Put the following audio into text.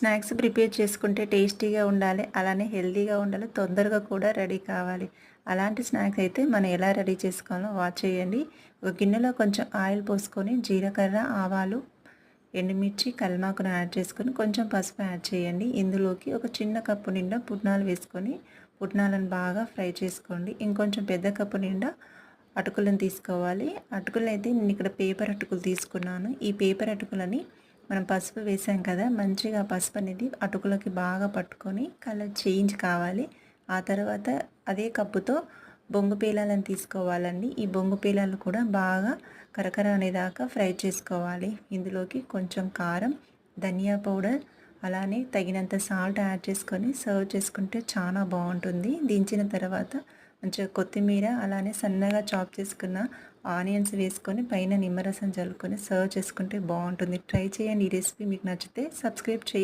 Snacks prepare చేసుకుంటే టేస్టీగా ఉండాలి, అలానే హెల్తీగా ఉండాలి, తొందరగా కూడా రెడీ కావాలి. అలాంటి స్నాక్స్ అయితే మనం ఎలా రెడీ చేసుకోవాలో వాచ్ చేయండి. ఒక గిన్నెలో కొంచెం ఆయిల్ పోసుకొని జీలకర్ర, ఆవాలు, ఎండుమిర్చి, కల్మాకును యాడ్ చేసుకొని కొంచెం పసుపు యాడ్ చేయండి. ఇందులోకి ఒక చిన్న కప్పు నిండా పుట్నాలు వేసుకొని పుట్నాలను బాగా ఫ్రై చేసుకోండి. ఇంకొంచెం పెద్ద కప్పు నిండా అటుకులను తీసుకోవాలి. అటుకులు అయితే నేను ఇక్కడ పేపర్ అటుకులు తీసుకున్నాను. ఈ పేపర్ అటుకులని మనం పసుపు వేసాం కదా, మంచిగా పసుపు అనేది అటుకులకి బాగా పట్టుకొని కలర్ చేంజ్ కావాలి. ఆ తర్వాత అదే కప్పుతో బొంగు పేలాలను తీసుకోవాలండి. ఈ బొంగు పేలాలు కూడా బాగా కరకర అనేదాకా ఫ్రై చేసుకోవాలి. ఇందులోకి కొంచెం కారం, ధనియా పౌడర్, అలానే తగినంత సాల్ట్ యాడ్ చేసుకొని సర్వ్ చేసుకుంటే చాలా బాగుంటుంది. దించిన తర్వాత మంచిగా కొత్తిమీర, అలానే సన్నగా చాప్ చేసుకున్న ఆనియన్స్ వేసుకొని పైన నిమ్మరసం జల్లుకొని సర్వ్ చేసుకుంటే బాగుంటుంది. ట్రై చేయండి. ఈ రెసిపీ మీకు నచ్చితే సబ్స్క్రైబ్ చేయండి.